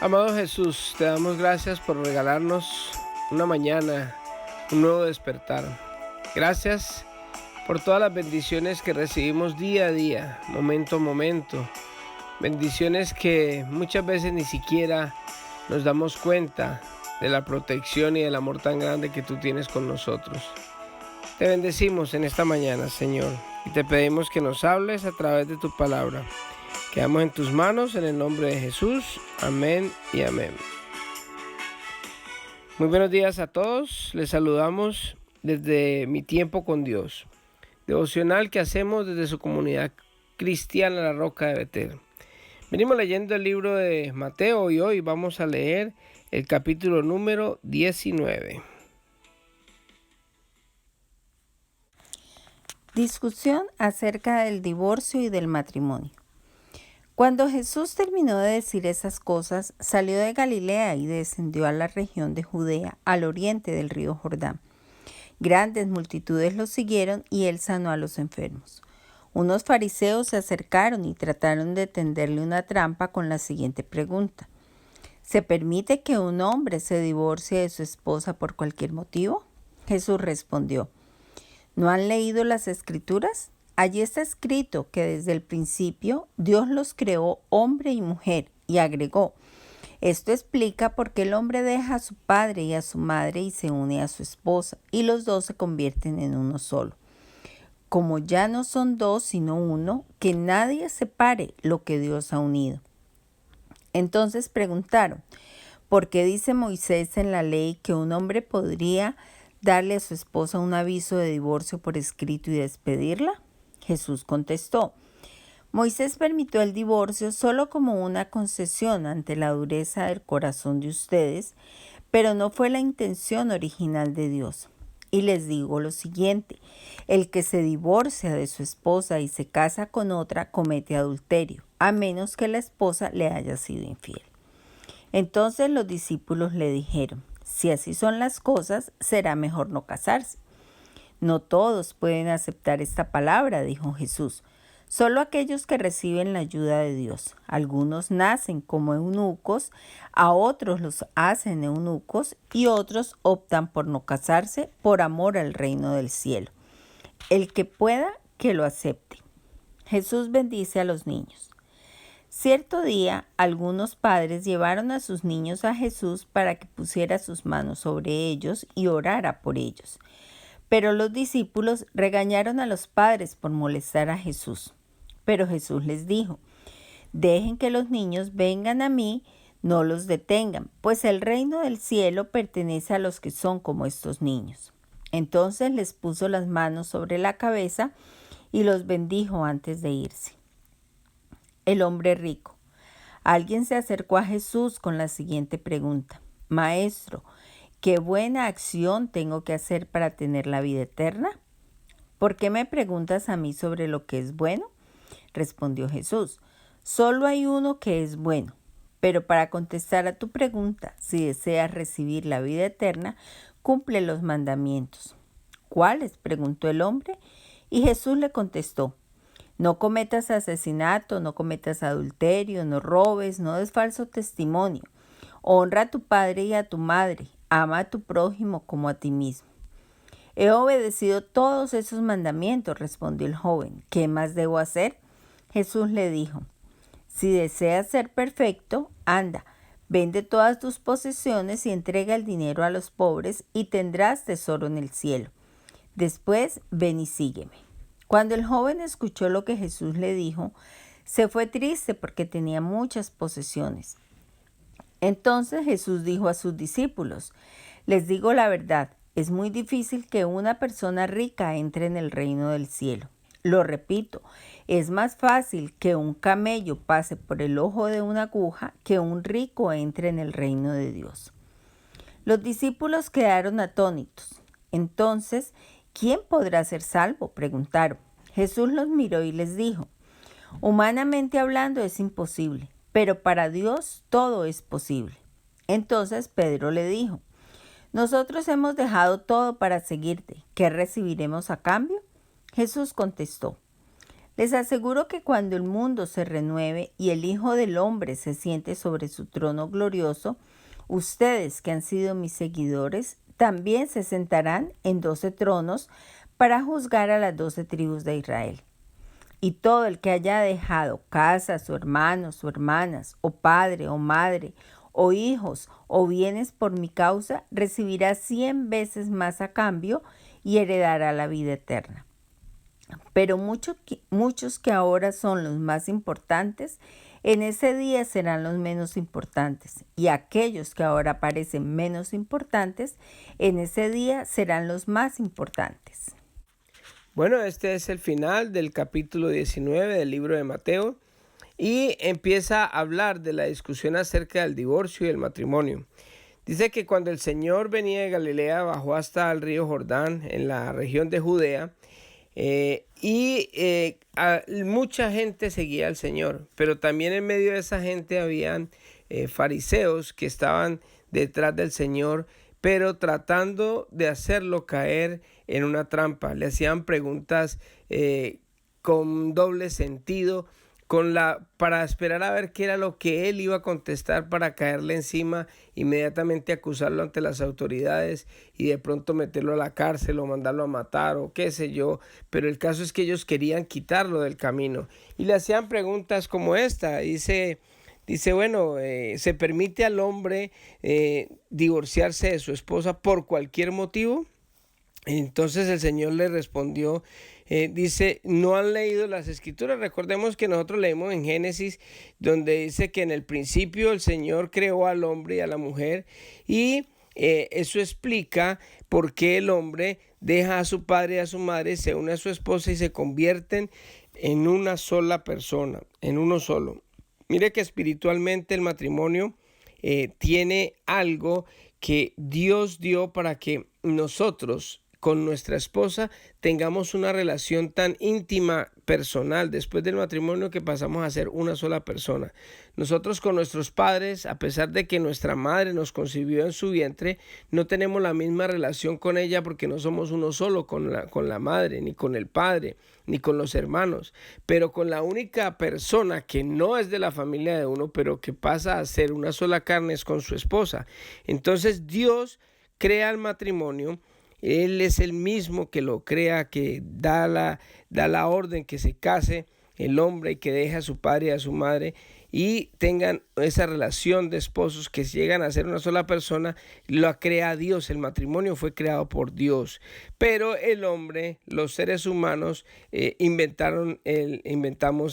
Amado Jesús, te damos gracias por regalarnos una mañana, un nuevo despertar. Gracias por todas las bendiciones que recibimos día a día, momento a momento. Bendiciones que muchas veces ni siquiera nos damos cuenta de la protección y del amor tan grande que tú tienes con nosotros. Te bendecimos en esta mañana, Señor, y te pedimos que nos hables a través de tu palabra. Quedamos en tus manos en el nombre de Jesús. Amén y amén. Muy buenos días a todos. Les saludamos desde Mi Tiempo con Dios, devocional que hacemos desde su comunidad cristiana La Roca de Betel. Venimos leyendo el libro de Mateo y hoy vamos a leer el capítulo número 19. Discusión acerca del divorcio y del matrimonio. Cuando Jesús terminó de decir esas cosas, salió de Galilea y descendió a la región de Judea, al oriente del río Jordán. Grandes multitudes lo siguieron y él sanó a los enfermos. Unos fariseos se acercaron y trataron de tenderle una trampa con la siguiente pregunta: ¿se permite que un hombre se divorcie de su esposa por cualquier motivo? Jesús respondió: ¿no han leído las Escrituras? Allí está escrito que desde el principio Dios los creó hombre y mujer, y agregó: esto explica por qué el hombre deja a su padre y a su madre y se une a su esposa, y los dos se convierten en uno solo. Como ya no son dos sino uno, que nadie separe lo que Dios ha unido. Entonces preguntaron: ¿por qué dice Moisés en la ley que un hombre podría darle a su esposa un aviso de divorcio por escrito y despedirla? Jesús contestó: Moisés permitió el divorcio solo como una concesión ante la dureza del corazón de ustedes, pero no fue la intención original de Dios. Y les digo lo siguiente: el que se divorcia de su esposa y se casa con otra comete adulterio, a menos que la esposa le haya sido infiel. Entonces los discípulos le dijeron: si así son las cosas, será mejor no casarse. No todos pueden aceptar esta palabra, dijo Jesús, solo aquellos que reciben la ayuda de Dios. Algunos nacen como eunucos, a otros los hacen eunucos y otros optan por no casarse por amor al reino del cielo. El que pueda, que lo acepte. Jesús bendice a los niños. Cierto día, algunos padres llevaron a sus niños a Jesús para que pusiera sus manos sobre ellos y orara por ellos. Pero los discípulos regañaron a los padres por molestar a Jesús. Pero Jesús les dijo: dejen que los niños vengan a mí, no los detengan, pues el reino del cielo pertenece a los que son como estos niños. Entonces les puso las manos sobre la cabeza y los bendijo antes de irse. El hombre rico. Alguien se acercó a Jesús con la siguiente pregunta: Maestro, ¿qué buena acción tengo que hacer para tener la vida eterna? ¿Por qué me preguntas a mí sobre lo que es bueno? Respondió Jesús: solo hay uno que es bueno. Pero para contestar a tu pregunta, si deseas recibir la vida eterna, cumple los mandamientos. ¿Cuáles?, preguntó el hombre, y Jesús le contestó: no cometas asesinato, no cometas adulterio, no robes, no des falso testimonio. Honra a tu padre y a tu madre. Ama a tu prójimo como a ti mismo. He obedecido todos esos mandamientos, respondió el joven. ¿Qué más debo hacer? Jesús le dijo: si deseas ser perfecto, anda, vende todas tus posesiones y entrega el dinero a los pobres y tendrás tesoro en el cielo. Después ven y sígueme. Cuando el joven escuchó lo que Jesús le dijo, se fue triste porque tenía muchas posesiones. Entonces Jesús dijo a sus discípulos: les digo la verdad, es muy difícil que una persona rica entre en el reino del cielo. Lo repito, es más fácil que un camello pase por el ojo de una aguja que un rico entre en el reino de Dios. Los discípulos quedaron atónitos. Entonces, ¿quién podrá ser salvo?, preguntaron. Jesús los miró y les dijo: humanamente hablando es imposible, pero para Dios todo es posible. Entonces Pedro le dijo: nosotros hemos dejado todo para seguirte. ¿Qué recibiremos a cambio? Jesús contestó: Les aseguro que cuando el mundo se renueve y el Hijo del Hombre se siente sobre su trono glorioso, ustedes que han sido mis seguidores también se sentarán en 12 tronos para juzgar a las 12 tribus de Israel. Y todo el que haya dejado casa, o hermanos, o hermanas, o padre, o madre, o hijos, o bienes por mi causa, recibirá 100 veces más a cambio y heredará la vida eterna. Pero muchos que ahora son los más importantes, en ese día serán los menos importantes. Y aquellos que ahora parecen menos importantes, en ese día serán los más importantes. Bueno, este es el final del capítulo 19 del libro de Mateo y empieza a hablar de la discusión acerca del divorcio y el matrimonio. Dice que cuando el Señor venía de Galilea, bajó hasta el río Jordán en la región de Judea, mucha gente seguía al Señor, pero también en medio de esa gente habían fariseos que estaban detrás del Señor, pero tratando de hacerlo caer en una trampa. Le hacían preguntas con doble sentido, para esperar a ver qué era lo que él iba a contestar para caerle encima, inmediatamente acusarlo ante las autoridades y de pronto meterlo a la cárcel o mandarlo a matar o qué sé yo. Pero el caso es que ellos querían quitarlo del camino y le hacían preguntas como esta. Dice, bueno, ¿se permite al hombre divorciarse de su esposa por cualquier motivo? Entonces el Señor le respondió, dice, ¿no han leído las Escrituras? Recordemos que nosotros leemos en Génesis, donde dice que en el principio el Señor creó al hombre y a la mujer, y eso explica por qué el hombre deja a su padre y a su madre, se une a su esposa y se convierten en una sola persona, en uno solo. Mire que espiritualmente el matrimonio tiene algo que Dios dio para que nosotros con nuestra esposa tengamos una relación tan íntima, personal, después del matrimonio, que pasamos a ser una sola persona. Nosotros con nuestros padres, a pesar de que nuestra madre nos concibió en su vientre, no tenemos la misma relación con ella porque no somos uno solo con la madre, ni con el padre, ni con los hermanos. Pero con la única persona que no es de la familia de uno, pero que pasa a ser una sola carne, es con su esposa. Entonces Dios crea el matrimonio. Él es el mismo que lo crea, que da la orden que se case el hombre y que deje a su padre y a su madre y tengan esa relación de esposos que llegan a ser una sola persona. Lo crea Dios, el matrimonio fue creado por Dios. Pero el hombre, los seres humanos, inventamos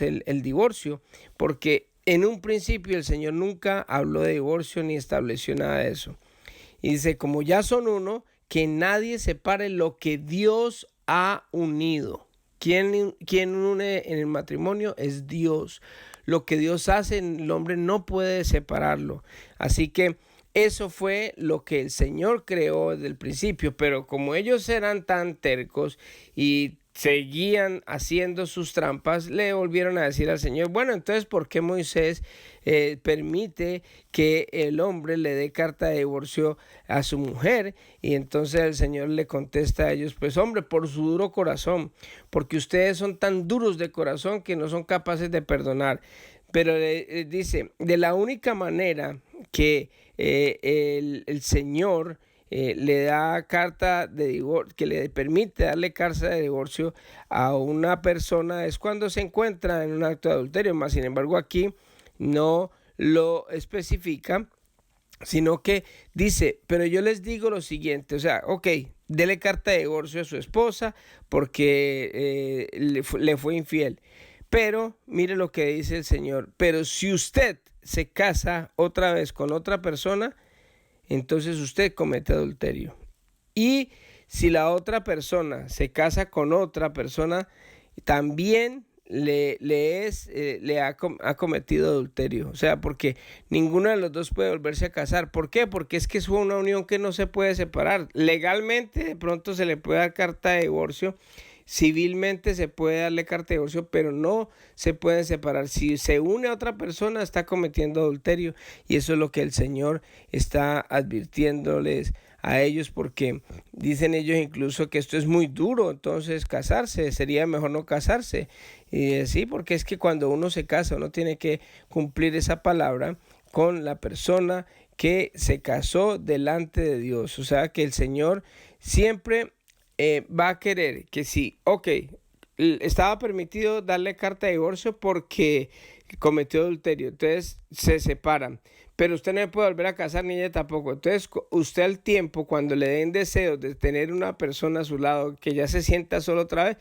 el divorcio, porque en un principio el Señor nunca habló de divorcio ni estableció nada de eso. Y dice, como ya son uno, que nadie separe lo que Dios ha unido. ¿Quién une en el matrimonio? Es Dios. Lo que Dios hace, el hombre no puede separarlo. Así que eso fue lo que el Señor creó desde el principio. Pero como ellos eran tan tercos y seguían haciendo sus trampas, le volvieron a decir al Señor, bueno, entonces ¿por qué Moisés permite que el hombre le dé carta de divorcio a su mujer? Y entonces el Señor le contesta a ellos, pues hombre, por su duro corazón, porque ustedes son tan duros de corazón que no son capaces de perdonar. Pero dice, de la única manera que el Señor le da carta de divorcio, que le permite darle carta de divorcio a una persona, es cuando se encuentra en un acto de adulterio. Más sin embargo aquí no lo especifica, sino que dice, pero yo les digo lo siguiente, o sea, ok, dele carta de divorcio a su esposa porque le fue infiel. Pero mire lo que dice el Señor, pero si usted se casa otra vez con otra persona, entonces usted comete adulterio. Y si la otra persona se casa con otra persona, también ha cometido adulterio. O sea, porque ninguno de los dos puede volverse a casar. ¿Por qué? Porque es que es una unión que no se puede separar. Legalmente de pronto se le puede dar carta de divorcio civilmente se puede darle carta de divorcio, pero no se pueden separar. Si se une a otra persona, está cometiendo adulterio, y eso es lo que el Señor está advirtiéndoles a ellos, porque dicen ellos incluso que esto es muy duro, entonces casarse, sería mejor no casarse. Y sí, porque es que cuando uno se casa, uno tiene que cumplir esa palabra con la persona que se casó delante de Dios. O sea que el Señor siempre va a querer que si, estaba permitido darle carta de divorcio porque cometió adulterio, entonces se separan, pero usted no puede volver a casar ni ella tampoco. Entonces usted al tiempo, cuando le den deseos de tener una persona a su lado que ya se sienta solo otra vez,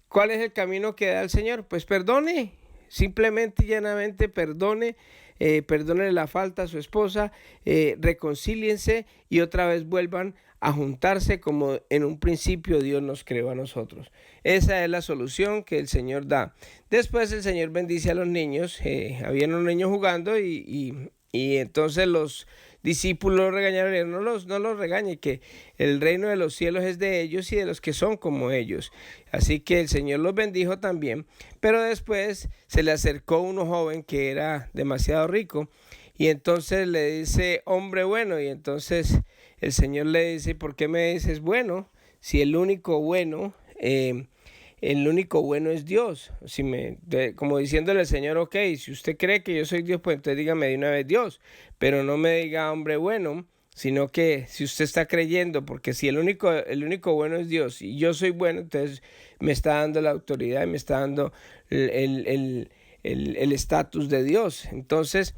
¿cuál es el camino que da el Señor? Pues perdone, simplemente y llanamente perdone. Perdónenle la falta a su esposa, reconcíliense y otra vez vuelvan a juntarse como en un principio Dios nos creó a nosotros. Esa es la solución que el Señor da. Después el Señor bendice a los niños. Habían unos niños jugando y entonces los discípulos regañaron, no los regañe, que el reino de los cielos es de ellos y de los que son como ellos. Así que el Señor los bendijo también, pero después se le acercó uno joven que era demasiado rico y entonces le dice, hombre bueno, y entonces el Señor le dice, ¿por qué me dices bueno? Si el único bueno es Dios. Como diciéndole al Señor, si usted cree que yo soy Dios, pues entonces dígame de una vez Dios, pero no me diga hombre bueno, sino que si usted está creyendo, porque si el único bueno es Dios y yo soy bueno, entonces me está dando la autoridad y me está dando el estatus de Dios. Entonces,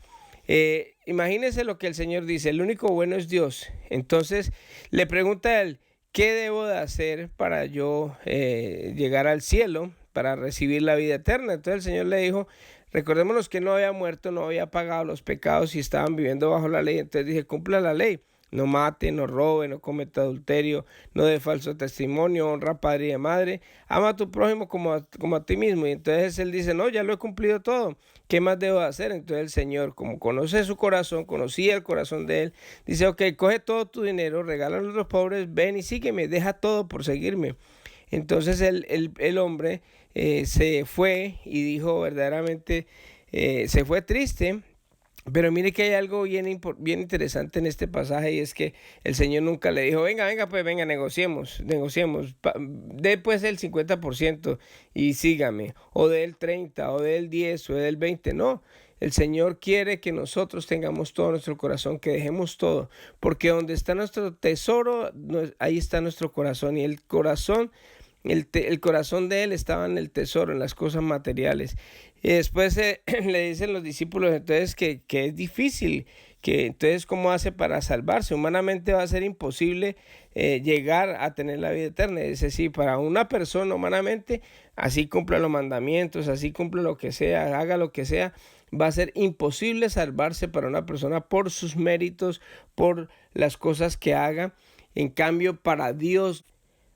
imagínese lo que el Señor dice, el único bueno es Dios. Entonces le pregunta a él, ¿qué debo de hacer para yo llegar al cielo, para recibir la vida eterna? Entonces el Señor le dijo, recordémonos que no había muerto, no había pagado los pecados y estaban viviendo bajo la ley. Entonces dije, cumpla la ley. No mate, no robe, no cometa adulterio, no dé falso testimonio, honra a padre y madre, ama a tu prójimo como a ti mismo. Y entonces él dice, no, ya lo he cumplido todo, ¿qué más debo hacer? Entonces el Señor, como conoce su corazón, conocía el corazón de él, dice, coge todo tu dinero, regálalo a los pobres, ven y sígueme, deja todo por seguirme. Entonces el hombre se fue y dijo verdaderamente, se fue triste. Pero mire que hay algo bien interesante en este pasaje, y es que el Señor nunca le dijo, venga, negociemos, dé pues el 50% y sígame, o dé el 30%, o dé el 10%, o dé el 20%, no. El Señor quiere que nosotros tengamos todo nuestro corazón, que dejemos todo, porque donde está nuestro tesoro, ahí está nuestro corazón, y el corazón de él estaba en el tesoro, en las cosas materiales. Y después le dicen los discípulos entonces que es difícil, que entonces cómo hace para salvarse. Humanamente va a ser imposible llegar a tener la vida eterna. Es decir, para una persona humanamente, así cumpla los mandamientos, así cumpla lo que sea, haga lo que sea, va a ser imposible salvarse para una persona por sus méritos, por las cosas que haga. En cambio, para Dios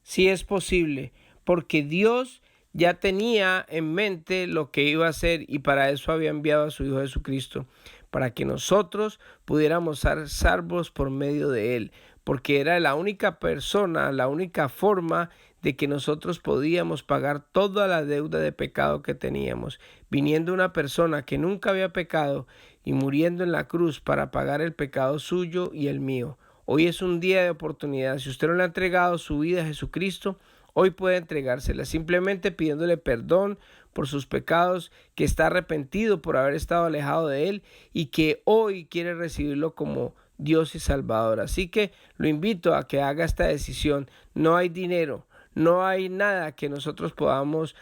sí es posible, porque Dios ya tenía en mente lo que iba a hacer, y para eso había enviado a su Hijo Jesucristo, para que nosotros pudiéramos ser salvos por medio de Él, porque era la única persona, la única forma de que nosotros podíamos pagar toda la deuda de pecado que teníamos, viniendo una persona que nunca había pecado y muriendo en la cruz para pagar el pecado suyo y el mío. Hoy es un día de oportunidad. Si usted no le ha entregado su vida a Jesucristo, hoy puede entregársela, simplemente pidiéndole perdón por sus pecados, que está arrepentido por haber estado alejado de Él y que hoy quiere recibirlo como Dios y Salvador. Así que lo invito a que haga esta decisión. No hay dinero, no hay nada que nosotros podamos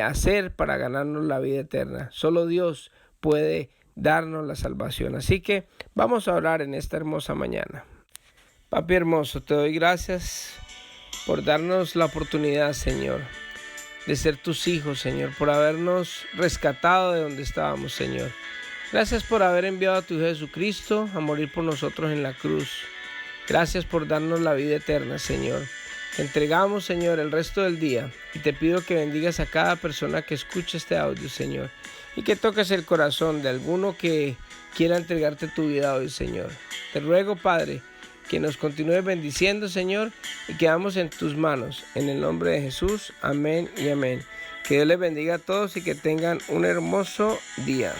hacer para ganarnos la vida eterna. Solo Dios puede darnos la salvación. Así que vamos a orar en esta hermosa mañana. Papi hermoso, te doy gracias por darnos la oportunidad, Señor, de ser tus hijos, Señor, por habernos rescatado de donde estábamos, Señor. Gracias por haber enviado a tu Hijo Jesucristo a morir por nosotros en la cruz. Gracias por darnos la vida eterna, Señor. Te entregamos, Señor, el resto del día, y te pido que bendigas a cada persona que escuche este audio, Señor, y que toques el corazón de alguno que quiera entregarte tu vida hoy, Señor. Te ruego, Padre, que nos continúe bendiciendo, Señor, y quedamos en tus manos. En el nombre de Jesús, amén y amén. Que Dios les bendiga a todos y que tengan un hermoso día.